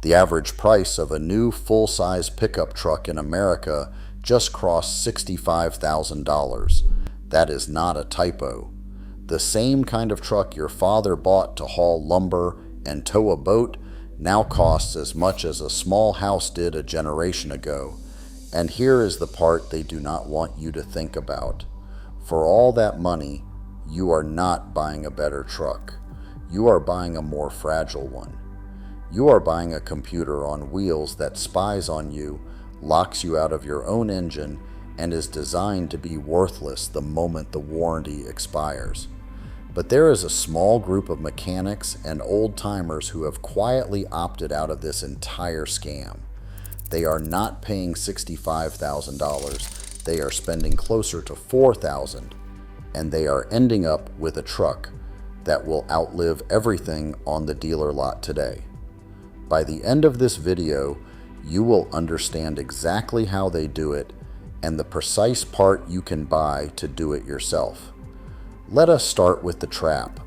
The average price of a new full-size pickup truck in America just crossed $65,000. That is not a typo. The same kind of truck your father bought to haul lumber and tow a boat now costs as much as a small house did a generation ago. And here is the part they do not want you to think about. For all that money, you are not buying a better truck. You are buying a more fragile one. You are buying a computer on wheels that spies on you, locks you out of your own engine, and is designed to be worthless the moment the warranty expires. But there is a small group of mechanics and old-timers who have quietly opted out of this entire scam. They are not paying $65,000. They are spending closer to $4,000, and they are ending up with a truck that will outlive everything on the dealer lot today. By the end of this video, you will understand exactly how they do it and the precise part you can buy to do it yourself. Let us start with the trap.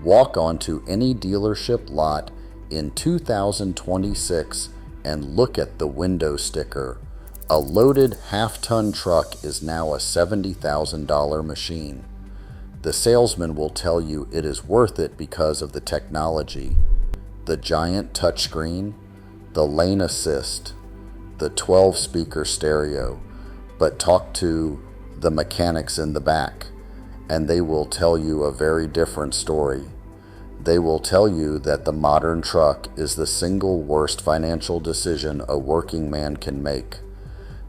Walk onto any dealership lot in 2026 and look at the window sticker. A loaded half-ton truck is now a $70,000 machine. The salesman will tell you it is worth it because of the technology. The giant touchscreen, the lane assist, the 12-speaker stereo, but talk to the mechanics in the back, and they will tell you a very different story. They will tell you that the modern truck is the single worst financial decision a working man can make,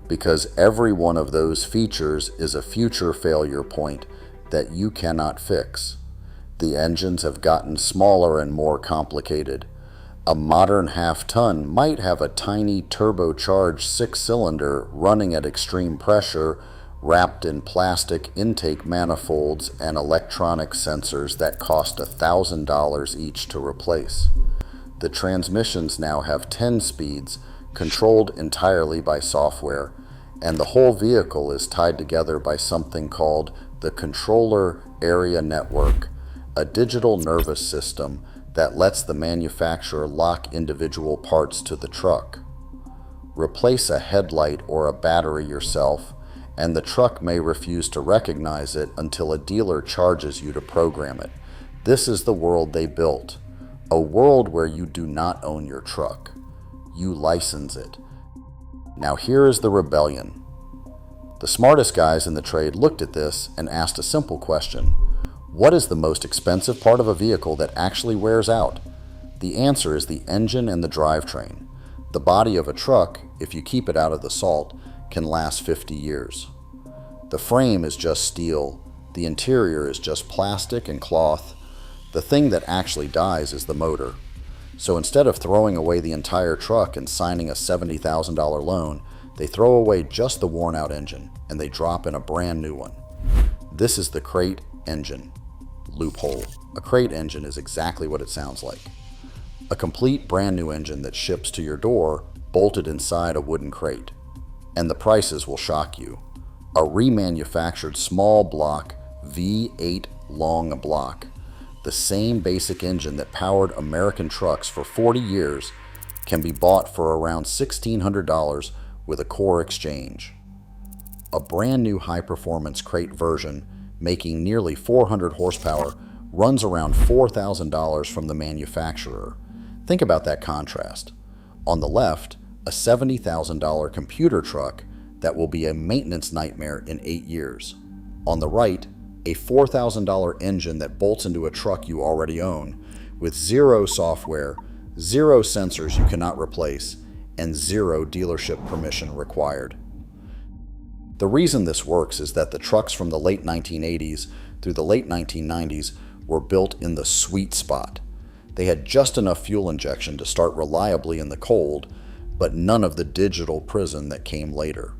because every one of those features is a future failure point that you cannot fix. The engines have gotten smaller and more complicated. A modern half-ton might have a tiny turbocharged 6-cylinder running at extreme pressure, wrapped in plastic intake manifolds and electronic sensors that cost $1,000 each to replace. The transmissions now have 10 speeds, controlled entirely by software, and the whole vehicle is tied together by something called the Controller Area Network, a digital nervous system that lets the manufacturer lock individual parts to the truck. Replace a headlight or a battery yourself, and the truck may refuse to recognize it until a dealer charges you to program it. This is the world they built, a world where you do not own your truck. You license it. Now here is the rebellion. The smartest guys in the trade looked at this and asked a simple question. What is the most expensive part of a vehicle that actually wears out? The answer is the engine and the drivetrain. The body of a truck, if you keep it out of the salt, can last 50 years. The frame is just steel. The interior is just plastic and cloth. The thing that actually dies is the motor. So instead of throwing away the entire truck and signing a $70,000 loan, they throw away just the worn-out engine and they drop in a brand new one. This is the crate engine. Loophole. A crate engine is exactly what it sounds like. A complete brand new engine that ships to your door, bolted inside a wooden crate. And the prices will shock you. A remanufactured small block V8 long block, the same basic engine that powered American trucks for 40 years, can be bought for around $1,600 with a core exchange. A brand new high-performance crate version, making nearly 400 horsepower, runs around $4,000 from the manufacturer. Think about that contrast. On the left, a $70,000 computer truck that will be a maintenance nightmare in 8 years. On the right, a $4,000 engine that bolts into a truck you already own, with zero software, zero sensors you cannot replace, and zero dealership permission required. The reason this works is that the trucks from the late 1980s through the late 1990s were built in the sweet spot. They had just enough fuel injection to start reliably in the cold, but none of the digital prison that came later.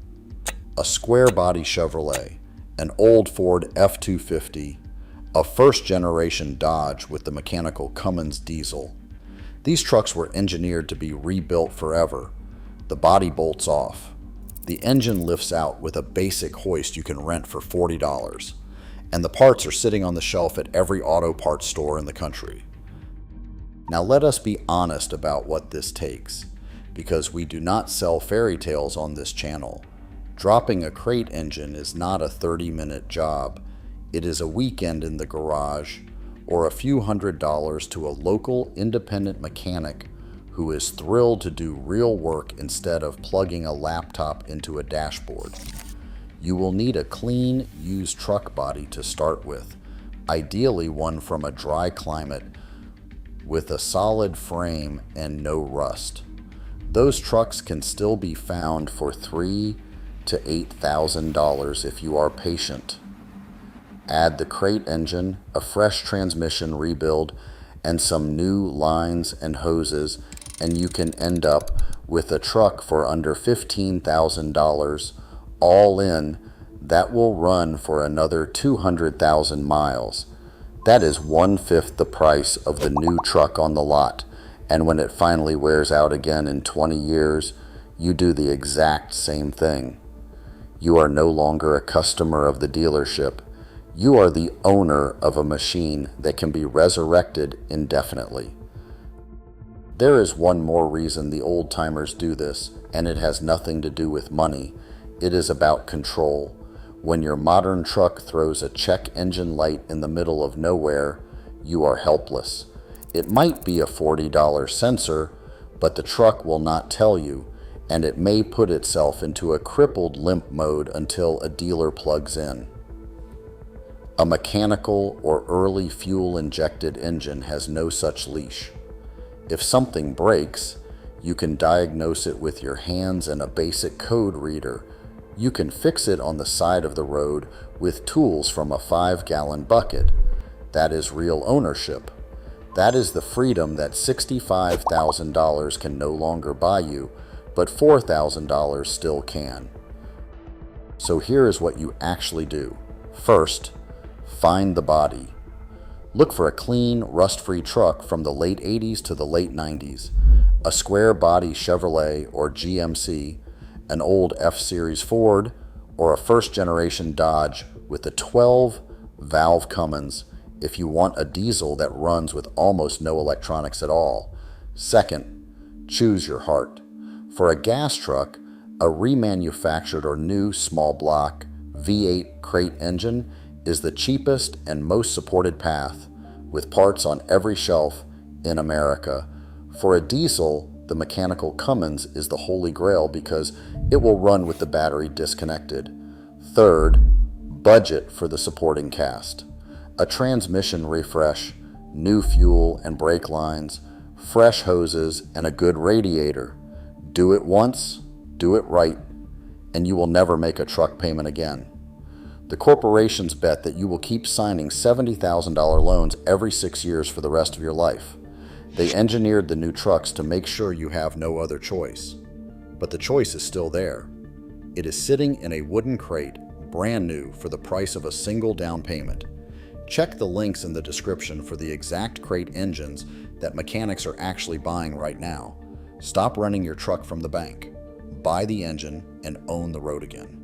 A square-body Chevrolet, an old Ford F-250, a first-generation Dodge with the mechanical Cummins diesel. These trucks were engineered to be rebuilt forever. The body bolts off. The engine lifts out with a basic hoist you can rent for $40, and the parts are sitting on the shelf at every auto parts store in the country. Now let us be honest about what this takes, because we do not sell fairy tales on this channel. Dropping a crate engine is not a 30-minute job. It is a weekend in the garage, or a few $100s to a local independent mechanic who is thrilled to do real work instead of plugging a laptop into a dashboard. You will need a clean, used truck body to start with, ideally one from a dry climate with a solid frame and no rust. Those trucks can still be found for $3,000 to $8,000 if you are patient. Add the crate engine, a fresh transmission rebuild, and some new lines and hoses, and you can end up with a truck for under $15,000 all in that will run for another 200,000 miles. That is 1/5 the price of the new truck on the lot, and when it finally wears out again in 20 years, you do the exact same thing. You are no longer a customer of the dealership. You are the owner of a machine that can be resurrected indefinitely. There is one more reason the old-timers do this, and it has nothing to do with money. It is about control. When your modern truck throws a check engine light in the middle of nowhere, you are helpless. It might be a $40 sensor, but the truck will not tell you, and it may put itself into a crippled limp mode until a dealer plugs in. A mechanical or early fuel-injected engine has no such leash. If something breaks, you can diagnose it with your hands and a basic code reader. You can fix it on the side of the road with tools from a 5-gallon bucket. That is real ownership. That is the freedom that $65,000 can no longer buy you, but $4,000 still can. So here is what you actually do. First, find the body. Look for a clean, rust-free truck from the late 80s to the late 90s. A square body Chevrolet or GMC, an old F-Series Ford, or a first-generation Dodge with a 12-valve Cummins if you want a diesel that runs with almost no electronics at all. Second, choose your heart. For a gas truck, a remanufactured or new small block V8 crate engine is the cheapest and most supported path, with parts on every shelf in America. For a diesel, the mechanical Cummins is the holy grail because it will run with the battery disconnected. Third, budget for the supporting cast. A transmission refresh, new fuel and brake lines, fresh hoses, and a good radiator. Do it once, do it right, and you will never make a truck payment again. The corporations bet that you will keep signing $70,000 loans every 6 years for the rest of your life. They engineered the new trucks to make sure you have no other choice. But the choice is still there. It is sitting in a wooden crate, brand new, for the price of a single down payment. Check the links in the description for the exact crate engines that mechanics are actually buying right now. Stop renting your truck from the bank. Buy the engine and own the road again.